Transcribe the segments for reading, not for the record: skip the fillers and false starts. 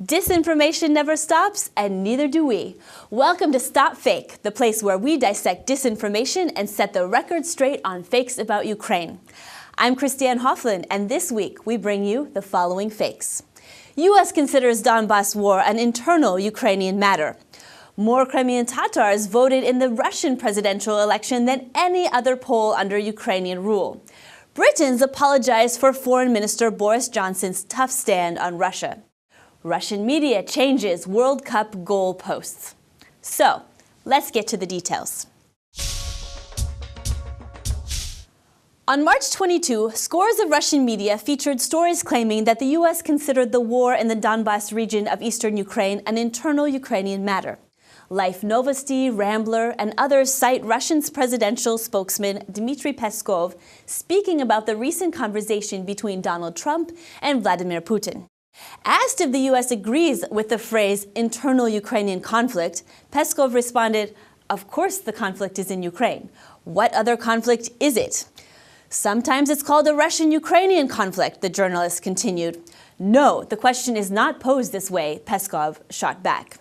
Disinformation never stops, and neither do we. Welcome to StopFake, the place where we dissect disinformation and set the record straight on fakes about Ukraine. I'm Christi Hofland, and this week we bring you the following fakes. U.S. considers Donbas war an internal Ukrainian matter. More Crimean Tatars voted in the Russian presidential election than any other poll under Ukrainian rule. Britons apologize for Foreign Minister Boris Johnson's tough stand on Russia. Russian media changes World Cup goalposts. So, let's get to the details. On March 22, scores of Russian media featured stories claiming that the U.S. considered the war in the Donbas region of eastern Ukraine an internal Ukrainian matter. Life Novosti, Rambler, and others cite Russia's presidential spokesman Dmitry Peskov speaking about the recent conversation between Donald Trump and Vladimir Putin. Asked if the U.S. agrees with the phrase internal Ukrainian conflict, Peskov responded, "Of course the conflict is in Ukraine. What other conflict is it?" "Sometimes it's called a Russian-Ukrainian conflict," the journalist continued. "No, the question is not posed this way," Peskov shot back.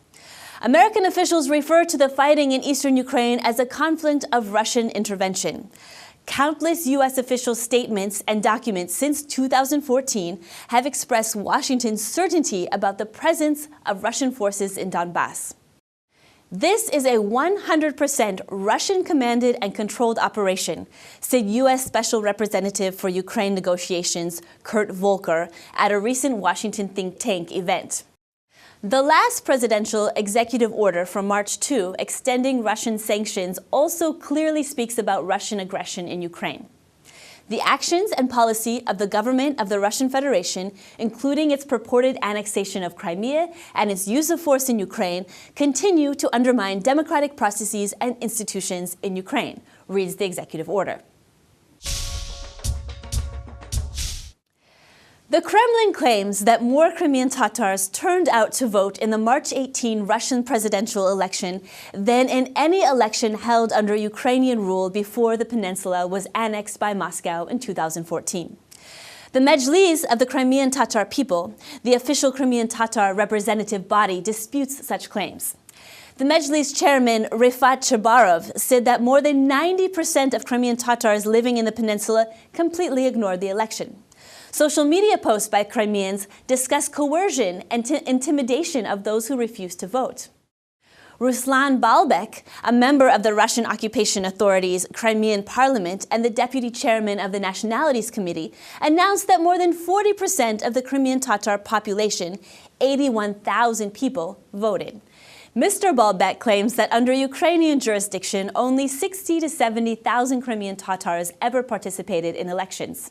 American officials refer to the fighting in eastern Ukraine as a conflict of Russian intervention. Countless U.S. official statements and documents since 2014 have expressed Washington's certainty about the presence of Russian forces in Donbas. This is a 100% Russian-commanded and controlled operation, said U.S. Special Representative for Ukraine negotiations Kurt Volker at a recent Washington think tank event. The last presidential executive order from March 2 extending Russian sanctions also clearly speaks about Russian aggression in Ukraine. The actions and policy of the government of the Russian Federation, including its purported annexation of Crimea and its use of force in Ukraine, continue to undermine democratic processes and institutions in Ukraine, reads the executive order. The Kremlin claims that more Crimean Tatars turned out to vote in the March 18 Russian presidential election than in any election held under Ukrainian rule before the peninsula was annexed by Moscow in 2014. The Mejlis of the Crimean Tatar people, the official Crimean Tatar representative body, disputes such claims. The Mejlis chairman, Rifat Chabarov, said that more than 90% of Crimean Tatars living in the peninsula completely ignored the election. Social media posts by Crimeans discuss coercion and intimidation of those who refuse to vote. Ruslan Balbek, a member of the Russian Occupation Authority's Crimean parliament and the deputy chairman of the Nationalities Committee, announced that more than 40% of the Crimean Tatar population, 81,000 people, voted. Mr. Balbek claims that under Ukrainian jurisdiction, only 60,000 to 70,000 Crimean Tatars ever participated in elections.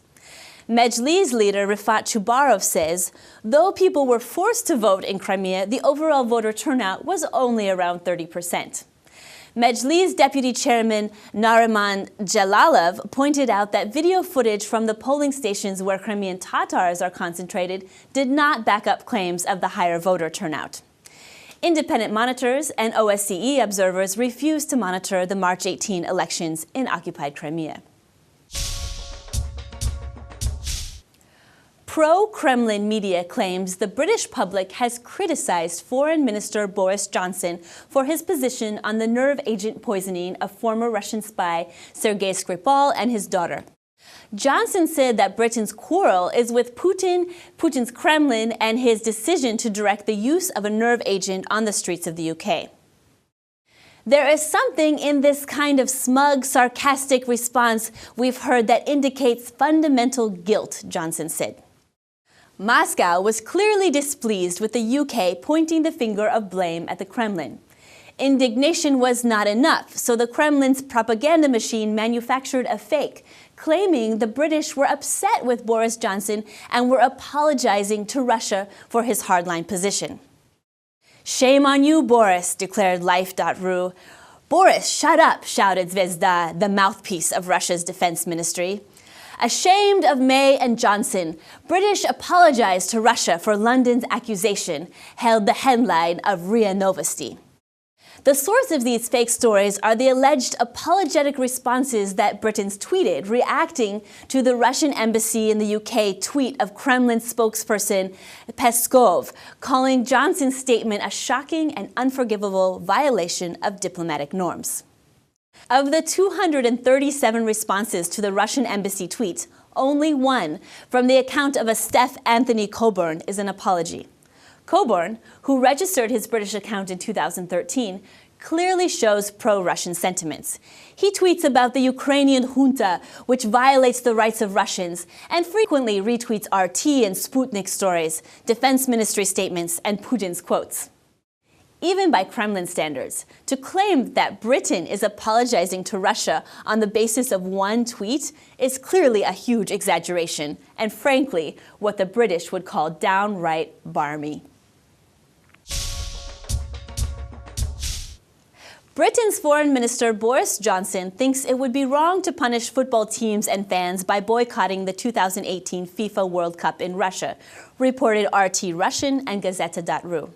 Mejlis leader Rifat Chabarov says, though people were forced to vote in Crimea, the overall voter turnout was only around 30%. Mejlis deputy chairman Nariman Jalalov pointed out that video footage from the polling stations where Crimean Tatars are concentrated did not back up claims of the higher voter turnout. Independent monitors and OSCE observers refused to monitor the March 18 elections in occupied Crimea. Pro-Kremlin media claims the British public has criticized Foreign Minister Boris Johnson for his position on the nerve agent poisoning of former Russian spy Sergei Skripal and his daughter. Johnson said that Britain's quarrel is with Putin's Kremlin and his decision to direct the use of a nerve agent on the streets of the UK. There is something in this kind of smug, sarcastic response we've heard that indicates fundamental guilt, Johnson said. Moscow was clearly displeased with the UK pointing the finger of blame at the Kremlin. Indignation was not enough, so the Kremlin's propaganda machine manufactured a fake, claiming the British were upset with Boris Johnson and were apologizing to Russia for his hardline position. "Shame on you, Boris," declared Life.ru. "Boris, shut up," shouted Zvezda, the mouthpiece of Russia's defense ministry. Ashamed of May and Johnson, British apologized to Russia for London's accusation, held the headline of RIA Novosti. The source of these fake stories are the alleged apologetic responses that Britons tweeted, reacting to the Russian embassy in the UK tweet of Kremlin spokesperson Peskov, calling Johnson's statement a shocking and unforgivable violation of diplomatic norms. Of the 237 responses to the Russian embassy tweet, only one, from the account of a Steph Anthony Coburn, is an apology. Coburn, who registered his British account in 2013, clearly shows pro-Russian sentiments. He tweets about the Ukrainian junta, which violates the rights of Russians, and frequently retweets RT and Sputnik stories, Defense Ministry statements, and Putin's quotes. Even by Kremlin standards, to claim that Britain is apologizing to Russia on the basis of one tweet is clearly a huge exaggeration, and frankly, what the British would call downright barmy. Britain's Foreign Minister Boris Johnson thinks it would be wrong to punish football teams and fans by boycotting the 2018 FIFA World Cup in Russia, reported RT Russian and Gazeta.ru.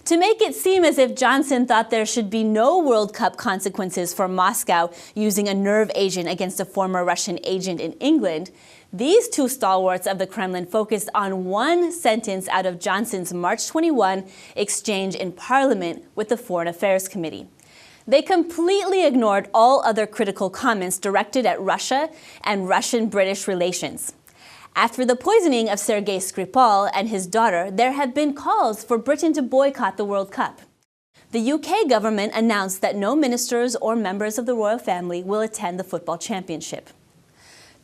To make it seem as if Johnson thought there should be no World Cup consequences for Moscow using a nerve agent against a former Russian agent in England, these two stalwarts of the Kremlin focused on one sentence out of Johnson's March 21 exchange in Parliament with the Foreign Affairs Committee. They completely ignored all other critical comments directed at Russia and Russian-British relations. After the poisoning of Sergei Skripal and his daughter, there have been calls for Britain to boycott the World Cup. The UK government announced that no ministers or members of the royal family will attend the football championship.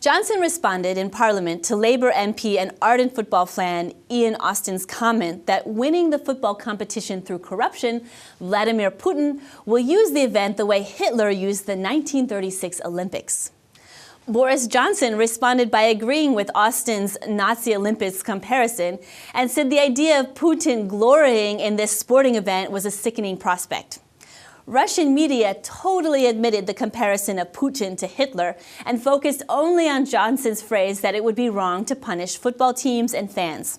Johnson responded in Parliament to Labour MP and ardent football fan Ian Austin's comment that winning the football competition through corruption, Vladimir Putin will use the event the way Hitler used the 1936 Olympics. Boris Johnson responded by agreeing with Austin's Nazi Olympics comparison and said the idea of Putin glorying in this sporting event was a sickening prospect. Russian media totally admitted the comparison of Putin to Hitler and focused only on Johnson's phrase that it would be wrong to punish football teams and fans.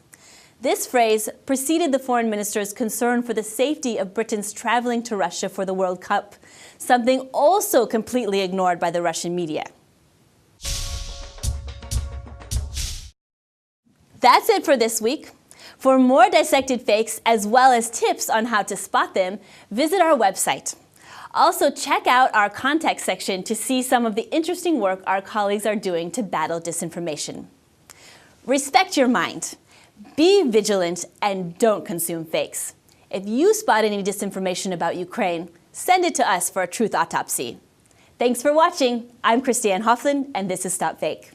This phrase preceded the foreign minister's concern for the safety of Britons traveling to Russia for the World Cup, something also completely ignored by the Russian media. That's it for this week. For more dissected fakes, as well as tips on how to spot them, visit our website. Also, check out our contact section to see some of the interesting work our colleagues are doing to battle disinformation. Respect your mind. Be vigilant and don't consume fakes. If you spot any disinformation about Ukraine, send it to us for a truth autopsy. Thanks for watching. I'm Christi Hofland, and this is StopFake.